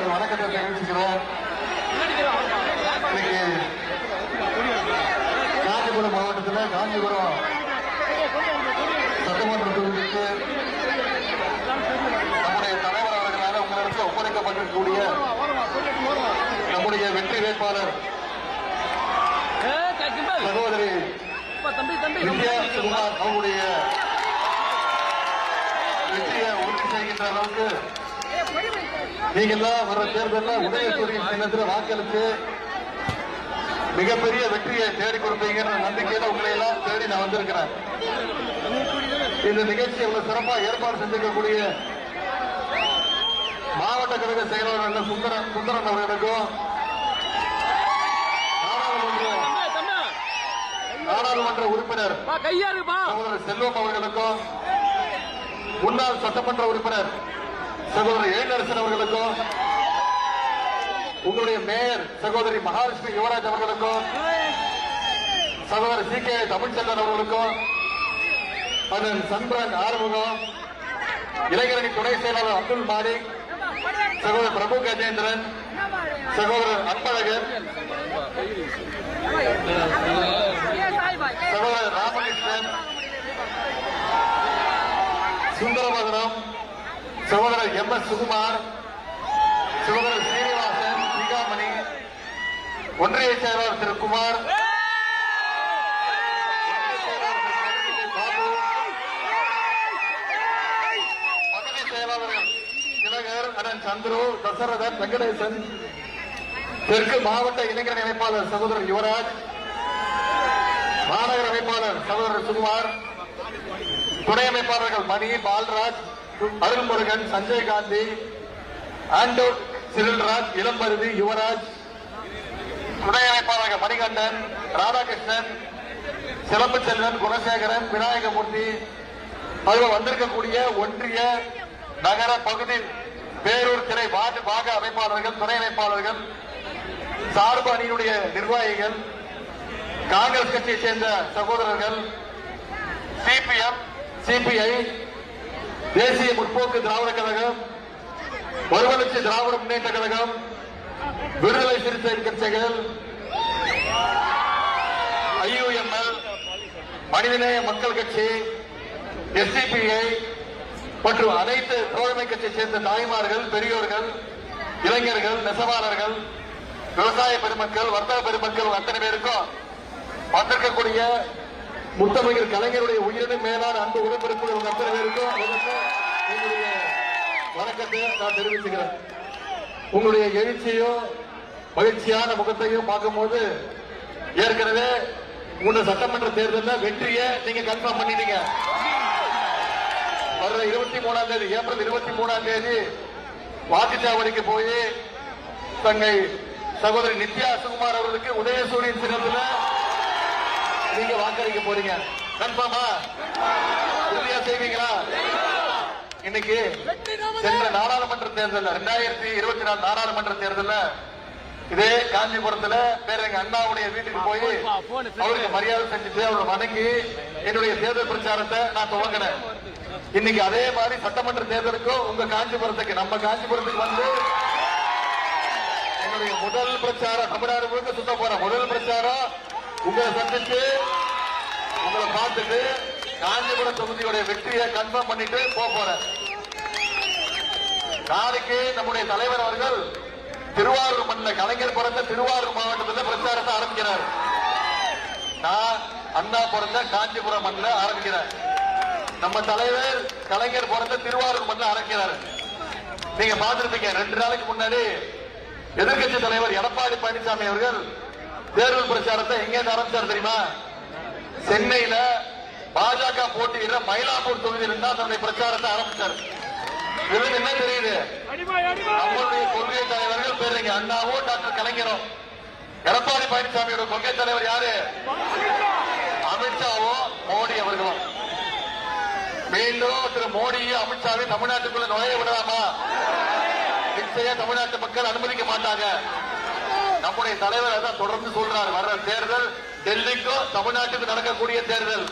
வணக்கத்தை தெரிவிச்சுக்கிறேன். இன்னைக்கு காஞ்சிபுரம் மாவட்டத்தில் காஞ்சிபுரம் சட்டமன்ற தொகுதிக்கு நம்முடைய தலைவர் அவர்களால் உங்களிடத்தில் ஒப்படைக்கப்பட்டிருக்கக்கூடிய நம்முடைய வெற்றி வேட்பாளர் சகோதரி வித்யா சுகுமார் அவருடைய வெற்றியை உறுதி செய்கின்ற அளவுக்கு நீங்கெல்லாம் வர தேர்தலில் உதயசூரியன் சின்னத்தில் வாக்களித்து மிகப்பெரிய வெற்றியை தேடி கொடுப்பீங்கிற நம்பிக்கையில உங்களை எல்லாம் தேடி நான் வந்திருக்கிறேன். இந்த நிகழ்ச்சி இவ்வளவு சிறப்பாக ஏற்பாடு செஞ்சிருக்கக்கூடிய மாவட்ட கழக செயலாளர் சுந்தரன் அவர்களுக்கும் நாடாளுமன்ற உறுப்பினர் செல்வம் அவர்களுக்கும் முன்னாள் சட்டமன்ற உறுப்பினர் சகோதரர் எழிலரசன் அவர்களுக்கும் உங்களுடைய மேயர் சகோதரி மகாலட்சுமி யுவராஜ் அவர்களுக்கும் சகோதரர் சி.கே. தமிழ்ச்செல்வன் அவர்களுக்கும் அதன் சந்திரன் ஆறுமுகம் இளைஞரணி துணை செயலாளர் அப்துல் மாலிக் சகோதரர் பிரபு கஜேந்திரன் சகோதரர் அன்பழகன் சகோதரர் ராமகிருஷ்ணன் சுந்தரமகனம் சகோதரர் எம்.எஸ். சுகுமார் சகோதரர் சீனிவாசன் சிகாமணி ஒன்றிய செயலாளர் திரு குமார் பகுதி செயலாளர்கள் திலகர் அண்ணன் சந்துரு தசரதன் வெங்கடேசன் தெற்கு மாவட்ட இளைஞர் அமைப்பாளர் சகோதரர் யுவராஜ் மாநகர அமைப்பாளர் சகோதரர் சுகுமார் துணை அமைப்பாளர்கள் மணி பால்ராஜ் அருள்முருகன் சஞ்சய் காந்தி ஆண்டோர் சிறில்ராஜ் இளம்பருதி யுவராஜ் துணை அமைப்பாளர்கள் மணிகண்டன் ராதாகிருஷ்ணன் சிலம்பு செல்வன் குணசேகரன் விநாயகமூர்த்தி அதுவும் வந்திருக்கக்கூடிய ஒன்றிய நகர பகுதி பேரூர் திரை வார்டு பாக அமைப்பாளர்கள் துணை அமைப்பாளர்கள் சார்பு அணியினுடைய நிர்வாகிகள் காங்கிரஸ் கட்சியை சேர்ந்த சகோதரர்கள் சிபிஎம் சிபிஐ தேசிய முற்போக்கு திராவிட கழகம் மறுமலர்ச்சி திராவிட முன்னேற்ற கழகம் விடுதலை சிறுத்தை கட்சிகள் ஐயுஎம்எல் மனிதநேய மக்கள் கட்சி எஸ்டிபிஐ மற்றும் அனைத்து தோழமை கட்சியை சேர்ந்த தாய்மார்கள் பெரியோர்கள் இளைஞர்கள் நெசவாளர்கள் விவசாய பெருமக்கள் வர்த்தக பெருமக்கள் அத்தனை பேருக்கும் வந்திருக்கக்கூடிய முத்தமிழர் கலைஞருடைய உயிரினும் மேலான அன்பு உடன்பிறப்புகள் அத்தனை பேருக்கும் என்னுடைய வணக்கத்தை நான் தெரிவிச்சுக்கிறேன். உங்களுடைய எழுச்சியும் மகிழ்ச்சியான முகத்தையும் பார்க்கும்போது ஏற்கனவே உங்க சட்டமன்ற தேர்தலில் வெற்றியை நீங்க கன்ஃபார்ம் பண்ணிட்டீங்க. வர்ற 23ஆம் தேதி ஏப்ரல் 23ஆம் தேதி வாக்குச்சாவடிக்கு போய் தங்கை சகோதரி நித்யா சுகுமார் அவர்களுக்கு உதயசூரியன் சின்னத்தில் நீங்க வாக்களிக்க போறீங்க. கன்ஃபார்மா உறுதியா செய்வீங்களா? இன்னைக்கு சென்ற நாடாளுமன்ற தேர்தல் 2024 நாடாளுமன்ற தேர்தலில் இதே காஞ்சிபுரத்துல பேரங்க அண்ணாவுடைய வீட்டுக்கு போய் அவருக்கு மரியாதை செஞ்சுட்டு அவரை வணங்கி என்னுடைய தேர்தல் பிரச்சாரத்தை நான் துவங்கினேன். இன்னைக்கு அதே மாதிரி சட்டமன்ற தேர்தலுக்கும் உங்க காஞ்சிபுரத்துக்கு நம்ம காஞ்சிபுரத்துக்கு வந்து என்னுடைய முதல் பிரச்சாரம் தமிழ்நாடு முழுக்க சுத்த போற முதல் பிரச்சாரம் உங்களை சந்திச்சு உங்களை பார்த்துட்டு காஞ்சிபுரம் தொகுதியுடைய வெற்றியை கன்ஃபார்ம் பண்ணிட்டு போறேன். நாளைக்கு நம்முடைய தலைவர் அவர்கள் திருவாரூர் மண்ணில் கலைஞர் பிறந்த திருவாரூர் மாவட்டத்தில் பிரச்சாரத்தை ஆரம்பிக்கிறார். நான் அண்ணா பிறந்த காஞ்சிபுரம் மண்ணில் ஆரம்பிக்கிறேன். நம்ம தலைவர் கலைஞர் பிறந்த திருவாரூர் மண்ணில் ஆரம்பிக்கிறார். நீங்க பார்த்திருப்பீங்க 2 நாளைக்கு முன்னாடி எதிர்கட்சி தலைவர் எடப்பாடி பழனிசாமி அவர்கள் தேர்தல் பிரச்சாரத்தை எங்க ஆரம்பிச்சார் தெரியுமா? சென்னையில பாஜக போட்டியிட மயிலாப்பூர் தொகுதியில் தான் தன்னுடைய பிரச்சாரத்தை ஆரம்பிச்சார். இதுல என்ன தெரியுது? நம்மளுடைய கொள்கை தலைவர்கள் பேருங்க அண்ணாவோ டாக்டர் கலைஞரோ. எடப்பாடி பழனிசாமியோட கொள்கை தலைவர் யாரு? அமித்ஷாவோ மோடி அவர்களும். மீண்டும் திரு மோடியும் அமித்ஷாவையும் தமிழ்நாட்டுக்குள்ள நுழைய விடலாமா? நிச்சயம் தமிழ்நாட்டு மக்கள் அனுமதிக்க மாட்டாங்க. நம்முடைய தலைவர் அதான் தொடர்ந்து சொல்றாரு. வர்ற தேர்தல் டெல்லிக்கும் தமிழ்நாட்டுக்கு நடக்கக்கூடிய தேர்தல்.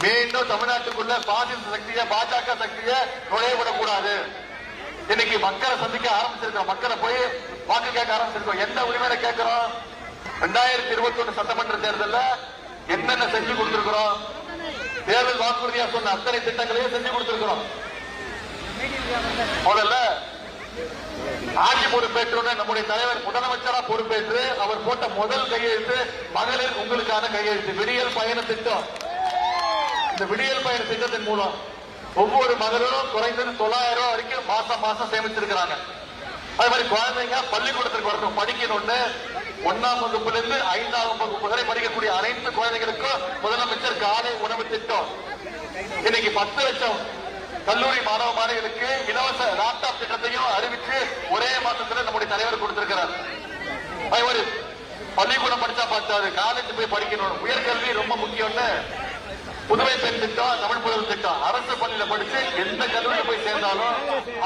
மீண்டும் தமிழ்நாட்டுக்குள்ள பாசிச சக்திய பாஜக சக்திய நுழையவிடக்கூடாது. இன்னைக்கு மக்களை சந்திக்க ஆரம்பிச்சிருக்கோம். மக்களை போய் வாக்கு கேட்க ஆரம்பிச்சிருக்கோம். எந்த உரிமையில கேட்கிறோம்? 2021 சட்டமன்ற தேர்தலில் என்னென்ன செஞ்சு கொடுத்திருக்கிறோம்? தேர்தல் வாக்குறுதியா சொன்ன அத்தனை திட்டங்களையும் செஞ்சு கொடுத்திருக்கிறோம். முதல்ல ஆட்சி பொறுப்பேற்று நம்முடைய தலைவர் முதலமைச்சரா பொறுப்பேற்று அவர் போட்ட முதல் கையெழுத்து மகளிர் உங்களுக்கான கையெழுத்து விடியல் பயண திட்டம். இந்த விடியல் பயண திட்டத்தின் மூலம் ஒவ்வொரு மகளிரும் குறைந்தது 900 ரூபாய் வரைக்கும் மாசம் மாசம் சேமிச்சிருக்கிறாங்க. அதே மாதிரி குழந்தைங்க பள்ளிக்கூடத்திற்கு வரணும் படிக்கணும்னு 1ஆம் வகுப்புல இருந்து 5ஆம் வகுப்பு வரை படிக்கக்கூடிய அனைத்து குழந்தைகளுக்கும் முதலமைச்சர் காலை உணவு திட்டம். இன்னைக்கு 10 லட்சம் கல்லூரி மாணவ மாணவிகளுக்கு இலவச லேப்டாப் திட்டத்தையும் அறிவித்து ஒரே மாசத்துல நம்முடைய தலைவர் கொடுத்திருக்கிறார். அதே மாதிரி பள்ளிக்கூடம் படிச்சா பார்த்தாரு, காலேஜ் போய் படிக்கணும், உயர்கல்வி ரொம்ப முக்கியம்னு புதுவை பெண் திட்டம், தமிழ் புதல் திட்டம். அரசு பள்ளியில படிச்சு எந்த கல்லூரியில போய் சேர்ந்தாலும்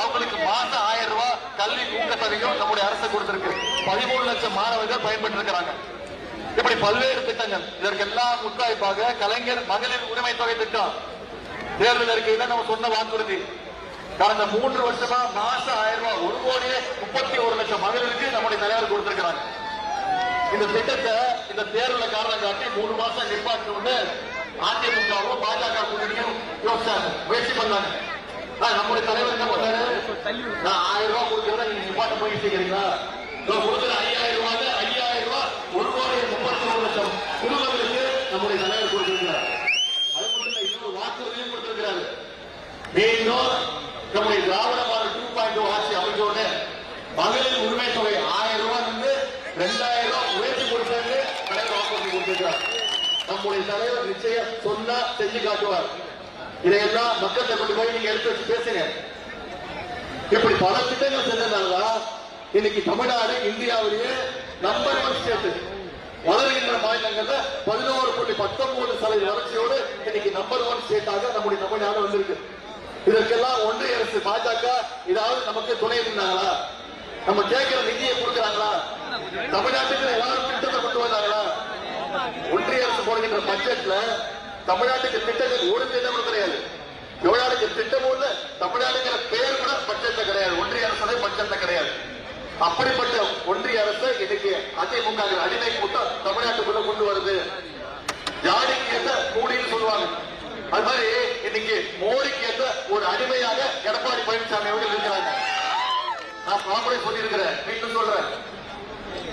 அவங்களுக்கு மாசம் 1000 ரூபாய் கல்வி ஊக்கத்தொகையும் நம்முடைய அரசு கொடுத்திருக்கு. 13 லட்சம் மாணவர்கள் பயன்பெற்று இருக்கிறாங்க. இப்படி பல்வேறு திட்டங்கள். இதற்கெல்லாம் முத்தாய்ப்பாக கலைஞர் மகளிர் உரிமை தொகை திட்டம். தேர்தல் அறிக்கையில நம்ம சொன்ன வாக்குறுதி கடந்த 3 வருஷமா மாசம் 1000 ரூபாய் 1,31 லட்சம் மகளிருக்கு நம்முடைய தலைவர் கொடுத்திருக்கிறாங்க. இந்த திட்டத்தை இந்த தேர்தல் காரணம் காட்டி 3 மாசம் நிர்வாகத்தோடு அதிமுகவும் பாஜக கூட்டணியும் முயற்சி பண்ணாங்க. நம்முடைய தலைவர் என்ன பண்ணாரு? நான் 1000 ரூபாய் கொடுக்கிறத நீங்க நிப்பாட்ட போய் செய்கிறீங்களா? கொடுக்கிற 5000 ரூபாய் 5000 ரூபாய் 1,31 லட்சம் குடும்பங்களுக்கு நம்முடைய தலைவர் கொடுத்திருக்கிறார். அது மட்டும் இல்ல, இன்னொரு வாக்குறுதியும் கொடுத்திருக்கிறாரு. மீண்டும் நம்முடைய திராவிட மாடல் 2.0 ஆட்சி அமைச்சோட மகளிர் உரிமை தொகை 1000 ரூபாய் இருந்து 2000 ரூபாய் உயர்த்தி கொடுத்தாரு. தலைவர் வாக்குறுதி கொடுத்திருக்கிறார். நம்முடைய தலைவர் நிச்சயம் சொன்னா செஞ்சு காட்டுவார். இதையெல்லாம் மக்கள்கிட்ட கொண்டு போய் நீங்க எடுத்து வச்சு பேசுங்க. இப்படி பல திட்டங்கள் செஞ்சதுனாலதான் இன்னைக்கு தமிழ்நாடு இந்தியாவிலேயே நம்பர் 1 ஸ்டேட். வளர்கின்ற மாநிலங்கள்ல 11.19% வளர்ச்சியோடு இன்னைக்கு நம்பர் 1 ஸ்டேட்டாக நம்முடைய தமிழ்நாடு வந்திருக்கு. இதற்கெல்லாம் ஒன்றிய அரசு பாஜக ஏதாவது நமக்கு துணை இருந்தாங்களா? நம்ம கேட்கிற நிதியை கொடுக்கிறாங்களா? தமிழ்நாட்டுக்கு ஏதாவது திட்டத்தை கொண்டு வந்தாங்களா? ஒன்றிய அரசு போடுகின்ற பட்ஜெட்ல தமிழ்நாட்டுக்கு திட்டங்கள் ஒரு திட்டமும் கிடையாது. தமிழ்நாடுக்கு திட்டமும் இல்ல, தமிழ்நாடுங்கிற பெயர் கூட பட்ஜெட்ல கிடையாது. ஒன்றிய அரசு பட்ஜெட்ல கிடையாது. அப்படிப்பட்ட ஒன்றிய அரசு இன்னைக்கு அதிமுக அடிமை கூட்டம் தமிழ்நாட்டுக்குள்ள கொண்டு வருது. ஜாடிக்கு ஏற்ற கூடின்னு சொல்லுவாங்க. அது மாதிரி இன்னைக்கு மோடிக்கு ஏற்ற ஒரு அடிமையாக எடப்பாடி பழனிசாமி அவர்கள் இருக்கிறாங்க. நான் மாப்பிளை சொல்லியிருக்கிறேன், மீண்டும் சொல்றேன்.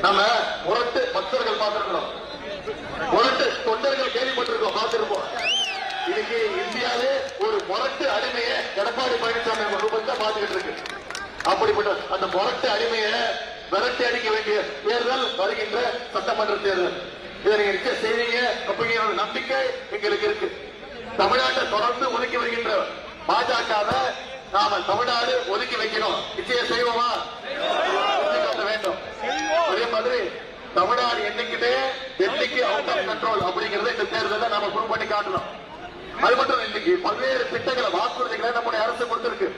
நம்ம முரட்டு பக்தர்கள் பார்த்திருக்கிறோம், முரட்டு தொண்டர்கள் கேள்விப்பட்டிருக்கோம், பார்த்திருப்போம். இன்னைக்கு இந்தியாவே ஒரு முரட்டு அடிமையை எடப்பாடி பழனிசாமி ரூபத்தை பார்த்துக்கிட்டு இருக்கு. அப்படிப்பட்ட அந்த முரட்டு அடிமையை விரட்டி அடிக்க வேண்டிய தேர்தல் வருகின்ற சட்டமன்ற தேர்தல். இதை நீங்க நிச்சயம் செய்வீங்க அப்படிங்கிற நம்பிக்கை எங்களுக்கு இருக்கு. தமிழ்நாட்டை தொடர்ந்து ஒதுக்கி வருகின்ற பாஜகவை நாம தமிழ்நாடு ஒதுக்கி வைக்கணும். நிச்சயம் செய்வோமா? வேண்டும். அதே மாதிரி தமிழ்நாடு என்னைக்குமே டெல்லிக்கு அவுட் ஆஃப் கண்ட்ரோல் அப்படிங்கறத இந்த தேர்தலை நாம ப்ரூவ் பண்ணி காட்டணும். அது மட்டும் இன்னைக்கு பல்வேறு திட்டங்களை வாக்குறுதிகளை நம்முடைய அரசு கொடுத்திருக்கு.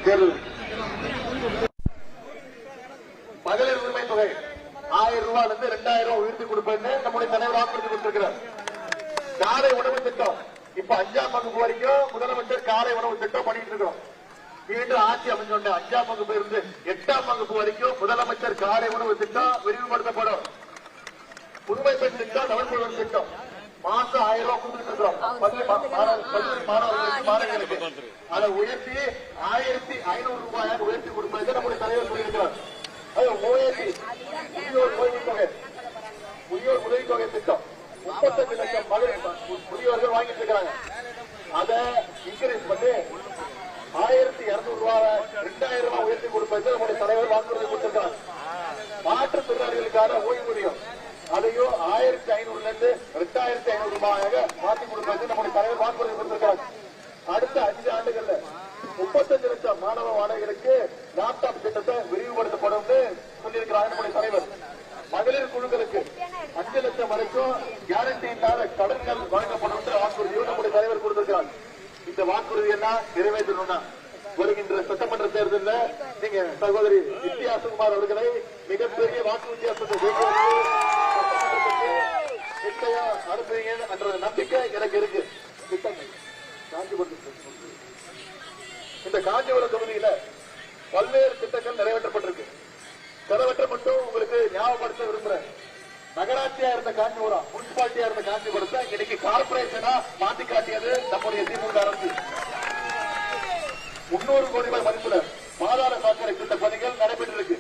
தேர்தல் மகளிர் உரிமை தொகை 1000 ரூபாயில இருந்து 2000 ரூபாய் உயர்த்தி கொடுப்பேன்னு நம்முடைய தலைவர் வாக்குறுதி கொடுத்திருக்கிறார். காலை உணவு திட்டம் இப்ப 5ஆம் வகுப்பு வரைக்கும் முதலமைச்சர் காலை உணவு திட்டம் பண்ணிட்டு இருக்கோம். மீண்டும் ஆட்சி அமைஞ்சோட 5ஆம் வகுப்பு இருந்து 8ஆம் வகுப்பு வரைக்கும் முதலமைச்சர் காலை உணவு திட்டம் விரிவுபடுத்தப்படும். புதுமை பெண் திட்டம், தமிழ் புதல் திட்டம் மாசம் 1000 ரூபாய் கொடுத்துட்டு இருக்கிறோம். கல்லூரி மாணவர்களுக்கு அதை உயர்த்தி 1500 ரூபாயாக உயர்த்தி கொடுப்பதை நம்முடைய தலைவர் சொல்லியிருக்கிறார். அது முதியோர் உதவித்தொகை திட்டம் 35 லட்சம் முதியோர்கள் வாங்கிட்டு இருக்காங்க. அதை இன்கிரீஸ் பண்ணி 1200 ரூபாய் 2000 ரூபாய் உயர்த்தி கொடுப்பது நம்முடைய தலைவர் வாக்குறுதி கொடுத்திருக்கிறார். மாற்றுத்திறனாளிகளுக்கான ஓய்வூதியம் அதையும் 1500 இருந்து 2500 ரூபாயாக மாற்றி கொடுப்பது நம்முடைய தலைவர் வாக்குறுதி கொடுத்திருக்கிறார். அடுத்த 5 ஆண்டுகள்ல 35 லட்சம் மாணவ மாணவிகளுக்கு லேப்டாப் திட்டத்தை விரிவுபடுத்தப்படும் சொல்லியிருக்கிறார் நம்முடைய தலைவர். மகளிர் குழுக்களுக்கு 5 லட்சம் வரைக்கும் கேரண்டி இல்லாத கடன்கள் வழங்கப்படும் வாக்குறுதியும் நம்முடைய தலைவர் கொடுத்திருக்கிறார். இந்த வாக்குறுதி எல்லாம் நிறைவேற்றணும்னா வருகின்ற சட்டமன்ற தேர்தலில் நீங்க சகோதரி வித்யாசுகுமார் அவர்களை மிகப்பெரிய வாக்கு வித்தியாசத்தை நிச்சயம் அனுப்புவீங்க என்ற நம்பிக்கை எனக்கு இருக்கு. திட்டங்கள் காஞ்சிபுரத்தில் இந்த காஞ்சிபுரம் தொகுதியில பல்வேறு திட்டங்கள் நிறைவேற்றப்பட்டிருக்கு. சிலவற்றை மட்டும் உங்களுக்கு ஞாபகப்படுத்த விரும்புறேன். நகராட்சியா இருந்த காஞ்சிபுரம், முனிசிபாலிட்டியா இருந்த காஞ்சிபுரத்தை இன்னைக்கு கார்பரேஷனா மாற்றி காட்டியது நம்முடைய திமுக அரசு. 300 கோடி ரூபாய் மதிப்புல பாதாள சாக்கடை திட்ட பணிகள் நடைபெற்றிருக்கு.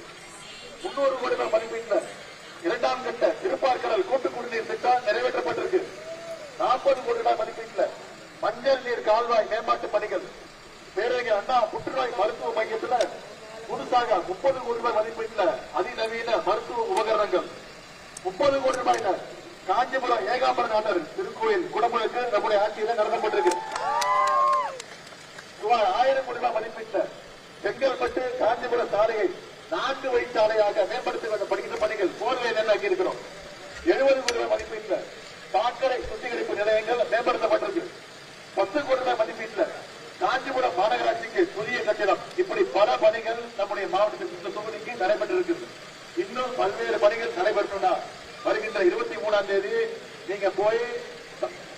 300 கோடி ரூபாய் மதிப்பீட்டுல 2ஆம் கட்ட திருப்பார்கடல் கூட்டு குடிநீர் திட்டம் நிறைவேற்றப்பட்டிருக்கு. 40 கோடி ரூபாய் மதிப்பீட்டுல மஞ்சள் நீர் கால்வாய் மேம்பாட்டு பணிகள், பேரறிஞர் அண்ணா புற்றுநோய் மருத்துவ மையத்துல புதுசாக 30 கோடி ரூபாய் மதிப்பீட்டுல அதிநவீன மருத்துவ உபகரணங்கள், 30 கோடி ரூபாயில காஞ்சிபுரம் ஏகாம்பரநாதர் திருக்கோயில் குடமுழுக்கு நம்முடைய ஆட்சியில நடத்தப்பட்டிருக்கு. சுமார் 1000 கோடி ரூபாய் மதிப்பீட்டுல செங்கல்பட்டு காஞ்சிபுரம் சாலையை 4 வழிச்சாலையாக மேம்படுத்துகின்ற பணிகள் 4 லே நல்லாக்கி இருக்கிறோம். 70 கோடி ரூபாய் மதிப்பீட்டுல சாக்கடை சுத்திகரிப்பு நிலையங்கள் மேம்படுத்தப்பட்டிருக்கு. 10 கோடி ரூபாய் மதிப்பீட்டுல காஞ்சிபுரம் மாநகராட்சிக்கு புதிய கட்டிடம், இப்படி பல பணிகள் நம்முடைய மாவட்டத்தில் தொகுதிக்கு நடைபெற்றிருக்கிறது. இன்னும் பல்வேறு பணிகள் நடைபெறணும்னா வருகின்ற 23ஆம் தேதி நீங்க போய்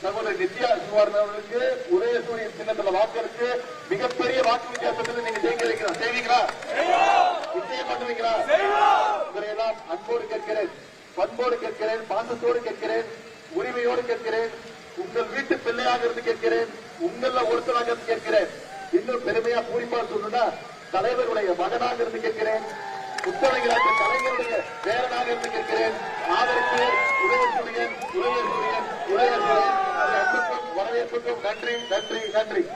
சகோதரி நித்யா சுவார் அவர்களுக்கு உதயசூரியன் சின்னத்துல வாக்களித்து மிகப்பெரிய வாக்கு வித்தியாசத்தில் நீங்க செய்வீங்களா? நிச்சயம் பண்ணுவீங்களா? இவரையெல்லாம் அன்போடு கேட்கிறேன், பண்போடு கேட்கிறேன், பாசத்தோடு கேட்கிறேன், உரிமையோடு கேட்கிறேன், உங்கள் வீட்டு பிள்ளையாக இருந்து கேட்கிறேன், உங்கள ஒருத்தராக இருந்து கேட்கிறேன். இன்னும் பெருமையா பூரிப்பா சொல்லணும்னா தலைவருடைய மகனாக இருந்து கேட்கிறேன், புத்தகங்களாக கலைஞருடைய பேரனாக இருந்து கேட்கிறேன். ஆதரிப்பு உதயசூரியன் வரவேற்புக்கும் நன்றி நன்றி நன்றி.